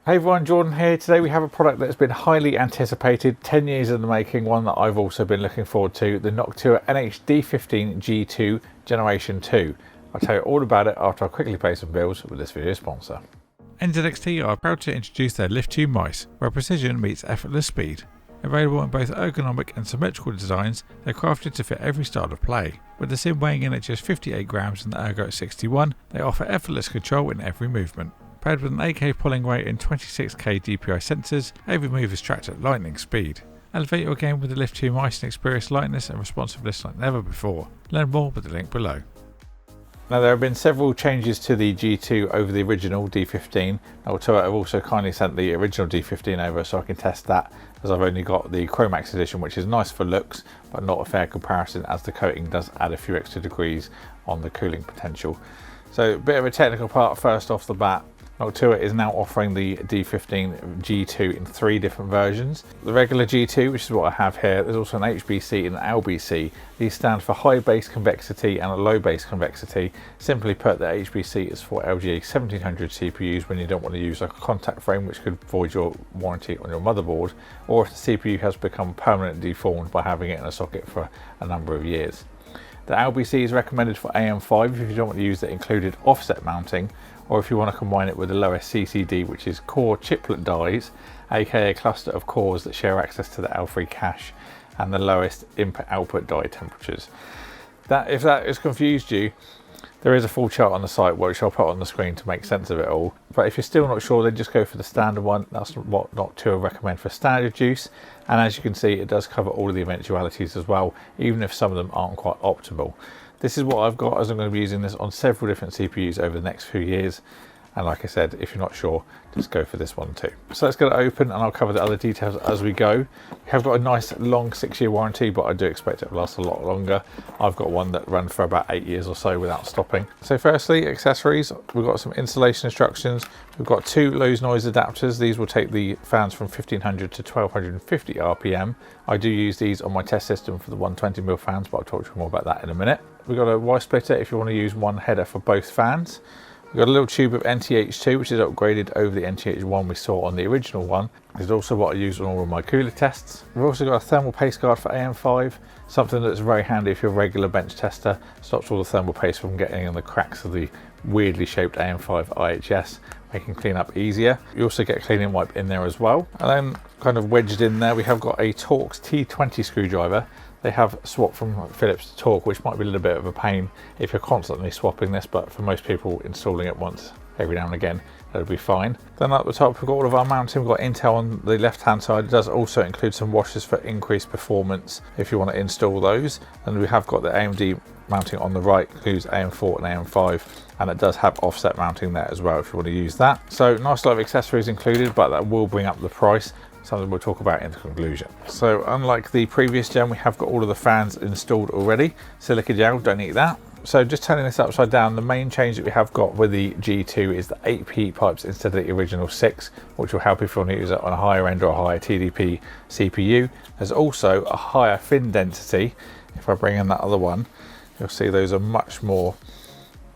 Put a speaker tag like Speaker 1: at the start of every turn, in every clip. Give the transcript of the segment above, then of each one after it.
Speaker 1: Hey everyone, Jordan here. Today we have a product that's been highly anticipated, 10 years in the making, one that I've also been looking forward to, the Noctua NH-D15 G2 Generation 2. I'll tell you all about it after I quickly pay some bills with this video sponsor. NZXT are proud to introduce their Lift 2 mice, where precision meets effortless speed. Available in both ergonomic and symmetrical designs, they're crafted to fit every style of play. With the sim weighing in at just 58 grams and the ergo at 61, they offer effortless control in every movement. Paired with an 8K pulling weight and 26K DPI sensors, every move is tracked at lightning speed. Elevate your game with the Lift 2 mice and experience lightness and responsiveness like never before. Learn more with the link below. Now there have been several changes to the G2 over the original D15. Noctua have also kindly sent the original D15 over so I can test that, as I've only got the Chromax edition, which is nice for looks but not a fair comparison, as the coating does add a few extra degrees on the cooling potential. So a bit of a technical part first off the bat. Noctua is now offering the D15 G2 in 3 different versions. The regular G2, which is what I have here, there's also an HBC and an LBC. These stand for high base convexity and a low base convexity. Simply put, the HBC is for LGA 1700 CPUs when you don't want to use like a contact frame, which could void your warranty on your motherboard, or if the CPU has become permanently deformed by having it in a socket for a number of years. The LBC is recommended for AM5 if you don't want to use the included offset mounting, or if you want to combine it with the lowest CCD, which is core chiplet dies, aka a cluster of cores that share access to the L3 cache, and the lowest input-output die temperatures. If that has confused you, there is a full chart on the site which I'll put on the screen to make sense of it all. But if you're still not sure, then just go for the standard one. That's what Noctua recommend for standard use. And as you can see, it does cover all of the eventualities as well, even if some of them aren't quite optimal. This is what I've got, as I'm going to be using this on several different CPUs over the next few years. And like I said, if you're not sure, just go for this one too. So let's get it open and I'll cover the other details as we go. We have got a nice long 6-year warranty, but I do expect it to last a lot longer. I've got one that ran for about 8 years or so without stopping. So firstly, accessories. We've got some installation instructions. We've got 2 low noise adapters. These will take the fans from 1500 to 1250 RPM. I do use these on my test system for the 120mm fans, but I'll talk to you more about that in a minute. We've got a Y splitter if you want to use one header for both fans. We've got a little tube of NTH2, which is upgraded over the NTH1 we saw on the original one. This is also what I use on all of my cooler tests. We've also got a thermal paste guard for AM5, something that's very handy if you're a regular bench tester. Stops all the thermal paste from getting in the cracks of the weirdly shaped AM5 IHS, making cleanup easier. You also get a cleaning wipe in there as well. And then kind of wedged in there, we have got a Torx T20 screwdriver. They have swapped from Phillips to Torx, which might be a little bit of a pain if you're constantly swapping this, but for most people installing it once every now and again, that'll be fine. Then at the top we've got all of our mounting. We've got Intel on the left hand side. It does also include some washers for increased performance if you want to install those. And we have got the AMD mounting on the right, includes AM4 and AM5, and it does have offset mounting there as well if you want to use that. So nice lot of accessories included, but that will bring up the price, something we'll talk about in the conclusion. So unlike the previous gen, we have got all of the fans installed already. Silica gel, don't need that. So just turning this upside down, the main change that we have got with the G2 is the 8 heat pipes instead of the original 6, which will help if you want to use it on a higher end or a higher TDP CPU. There's also a higher fin density. If I bring in that other one, you'll see those are much more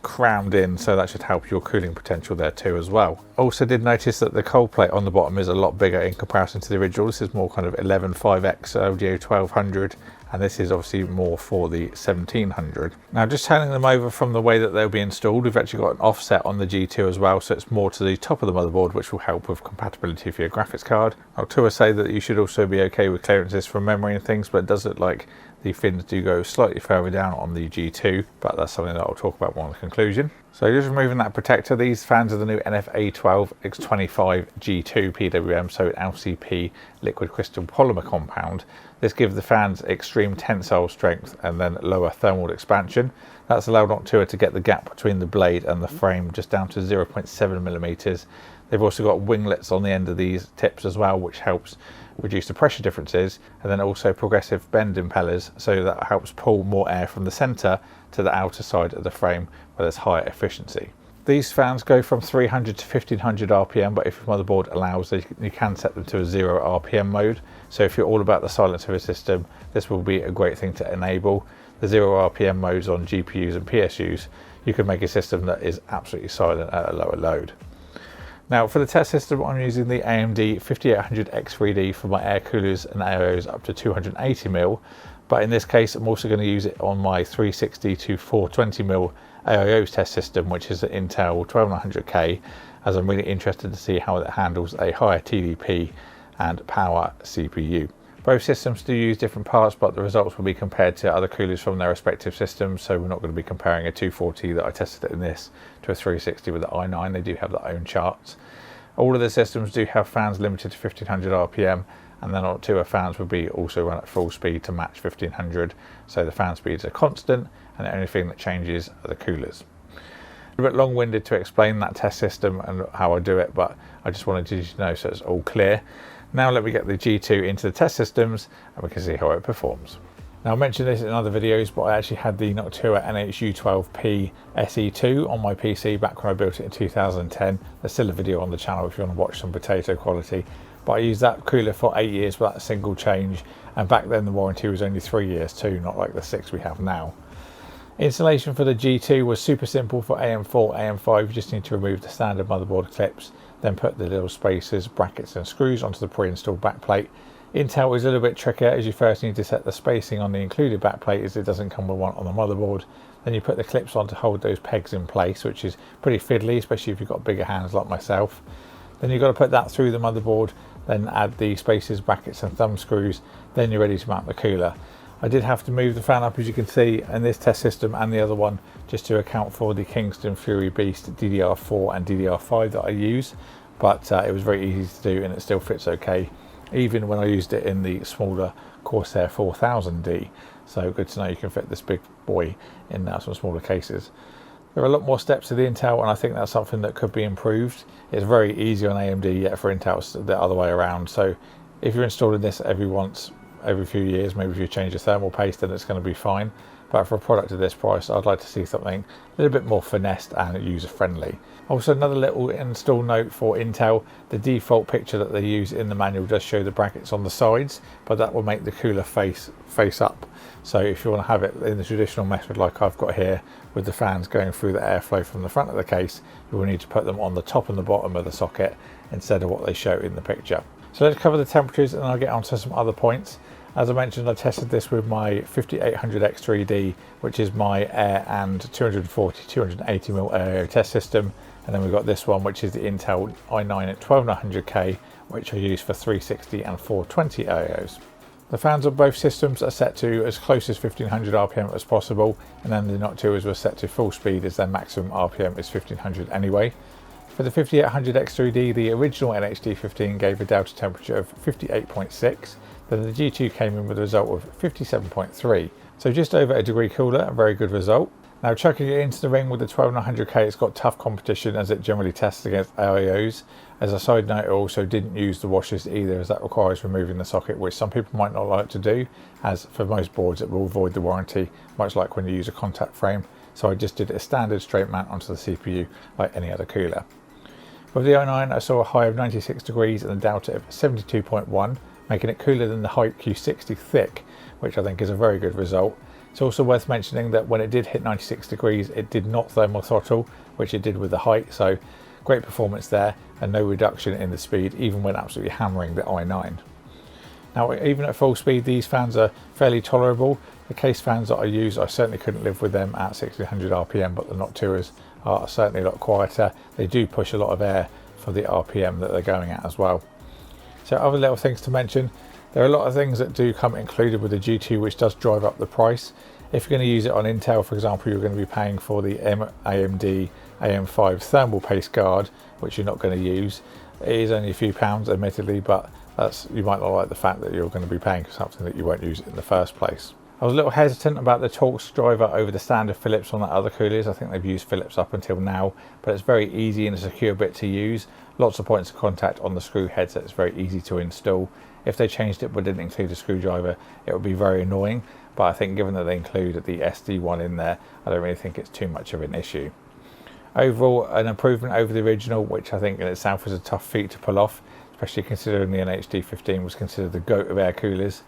Speaker 1: crammed in, so that should help your cooling potential there too as well. Also did notice that the cold plate on the bottom is a lot bigger in comparison to the original. This is more kind of 11.5x LGA 1200, and this is obviously more for the 1700. Now just turning them over from the way that they'll be installed, we've actually got an offset on the G2 as well, so it's more to the top of the motherboard, which will help with compatibility for your graphics card. Noctua say that you should also be okay with clearances from memory and things, but it does look like the fins do go slightly further down on the G2, but that's something that I'll talk about more in the conclusion. So just removing that protector, these fans are the new NFA12X25 G2 PWM, so LCP liquid crystal polymer compound. This gives the fans extreme tensile strength and then lower thermal expansion. That's allowed Noctua to get the gap between the blade and the frame just down to 0.7mm. They've also got winglets on the end of these tips as well, which helps reduce the pressure differences, and then also progressive bend impellers, so that helps pull more air from the center to the outer side of the frame where there's higher efficiency. These fans go from 300 to 1500 RPM, but if your motherboard allows, you can set them to a 0 RPM mode. So if you're all about the silence of a system, this will be a great thing to enable. The 0 RPM modes on GPUs and PSUs, you can make a system that is absolutely silent at a lower load. Now for the test system, I'm using the AMD 5800X3D for my air coolers and AIOs up to 280mm, but in this case I'm also going to use it on my 360 to 420mm AIOs test system, which is an Intel 12900K, as I'm really interested to see how it handles a higher TDP and power CPU. Both systems do use different parts, but the results will be compared to other coolers from their respective systems, so we're not going to be comparing a 240 that I tested in this to a 360 with the i9. They do have their own charts. All of the systems do have fans limited to 1500 RPM, and then Noctua fans would be also run at full speed to match 1500, so the fan speeds are constant and the only thing that changes are the coolers. A bit long-winded to explain that test system and how I do it, but I just wanted you to know so it's all clear. Now let me get the G2 into the test systems and we can see how it performs. Now I mentioned this in other videos, but I actually had the Noctua NH-D15 SE2 on my PC back when I built it in 2010. There's still a video on the channel if you want to watch some potato quality. But I used that cooler for 8 years without a single change, and back then the warranty was only 3 years too, not like the 6 we have now. Installation for the G2 was super simple for AM4, AM5. You just need to remove the standard motherboard clips, then put the little spacers, brackets and screws onto the pre-installed backplate. Intel is a little bit trickier, as you first need to set the spacing on the included backplate, as it doesn't come with one on the motherboard. Then you put the clips on to hold those pegs in place, which is pretty fiddly, especially if you've got bigger hands like myself. Then you've got to put that through the motherboard, then add the spacers, brackets and thumb screws, then you're ready to mount the cooler. I did have to move the fan up, as you can see, in this test system and the other one, just to account for the Kingston Fury Beast DDR4 and DDR5 that I use, but it was very easy to do and it still fits okay, even when I used it in the smaller Corsair 4000D. So good to know you can fit this big boy in some smaller cases. There are a lot more steps to the Intel, and I think that's something that could be improved. It's very easy on AMD, yet for Intel it's the other way around. So if you're installing this every few years, maybe if you change the thermal paste, then it's going to be fine. But for a product of this price, I'd like to see something a little bit more finessed and user-friendly. Also, another little install note for Intel: the default picture that they use in the manual does show the brackets on the sides, but that will make the cooler face up. So if you want to have it in the traditional method like I've got here, with the fans going through the airflow from the front of the case, you will need to put them on the top and the bottom of the socket instead of what they show in the picture. So let's cover the temperatures and I'll get on to some other points. As I mentioned, I tested this with my 5800X3D, which is my air and 240, 280mm AIO test system. And then we've got this one, which is the Intel i9 at 12900K, which I use for 360 and 420 AIOs. The fans on both systems are set to as close as 1500 RPM as possible, and then the Noctuas were set to full speed, as their maximum RPM is 1500 anyway. For the 5800X3D, the original NH-D15 gave a delta temperature of 58.6, then the G2 came in with a result of 57.3, so just over a degree cooler, a very good result. Now chucking it into the ring with the 12900K, it's got tough competition as it generally tests against AIOs. As a side note, I also didn't use the washers either, as that requires removing the socket, which some people might not like to do, as for most boards it will void the warranty, much like when you use a contact frame. So I just did a standard straight mount onto the CPU like any other cooler. With the i9, I saw a high of 96 degrees and a delta of 72.1, making it cooler than the Hype Q60 Thick, which I think is a very good result. It's also worth mentioning that when it did hit 96 degrees, it did not thermal throttle, which it did with the Height, so great performance there and no reduction in the speed, even when absolutely hammering the i9. Now, even at full speed, these fans are fairly tolerable. The case fans that I use, I certainly couldn't live with them at 1600 RPM, but the Noctuas are certainly a lot quieter. They do push a lot of air for the RPM that they're going at as well. So other little things to mention: there are a lot of things that do come included with the G2, which does drive up the price. If you're going to use it on Intel, for example, you're going to be paying for the AMD AM5 thermal paste guard, which you're not going to use. It is only a few pounds, admittedly, but you might not like the fact that you're going to be paying for something that you won't use in the first place. I was a little hesitant about the Torx driver over the standard Phillips on the other coolers. I think they've used Phillips up until now, but it's very easy and a secure bit to use. Lots of points of contact on the screw head, so it's very easy to install. If they changed it but didn't include a screwdriver, it would be very annoying, but I think given that they include the SD one in there, I don't really think it's too much of an issue. Overall, an improvement over the original, which I think in itself was a tough feat to pull off, especially considering the NH-D15 was considered the GOAT of air coolers.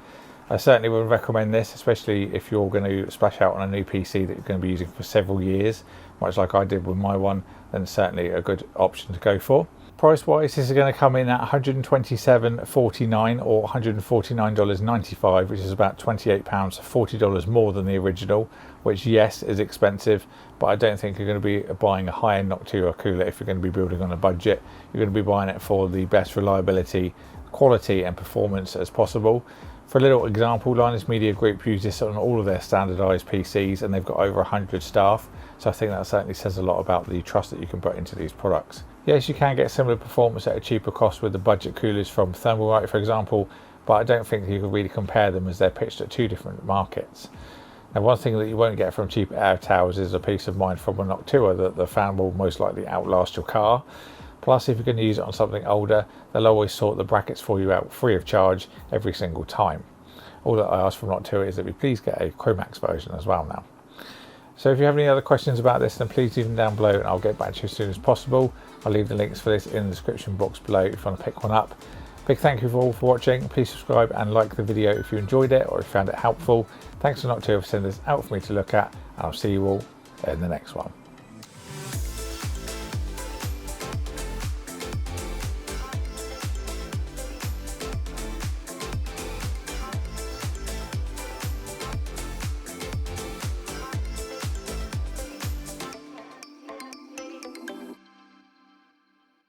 Speaker 1: I certainly would recommend this, especially if you're going to splash out on a new PC that you're going to be using for several years, much like I did with my one. Then certainly a good option to go for. Price wise, this is going to come in at $127.49 or $149.95, which is about £28, $40 more than the original, which yes is expensive, but I don't think you're going to be buying a high-end Noctua cooler if you're going to be building on a budget. You're going to be buying it for the best reliability, quality and performance as possible. For a little example, Linus Media Group use this on all of their standardised PCs, and they've got over 100 staff, so I think that certainly says a lot about the trust that you can put into these products. Yes, you can get similar performance at a cheaper cost with the budget coolers from Thermalright, for example, but I don't think you can really compare them as they're pitched at two different markets. Now, one thing that you won't get from cheap air towers is a peace of mind from a Noctua that the fan will most likely outlast your car. Plus, if you're going to use it on something older, they'll always sort the brackets for you out free of charge every single time. All that I ask from Noctua is that we please get a Chromax version as well now. So if you have any other questions about this, then please leave them down below and I'll get back to you as soon as possible. I'll leave the links for this in the description box below if you want to pick one up. Big thank you all for watching. Please subscribe and like the video if you enjoyed it or if you found it helpful. Thanks to Noctua for sending this out for me to look at, and I'll see you all in the next one.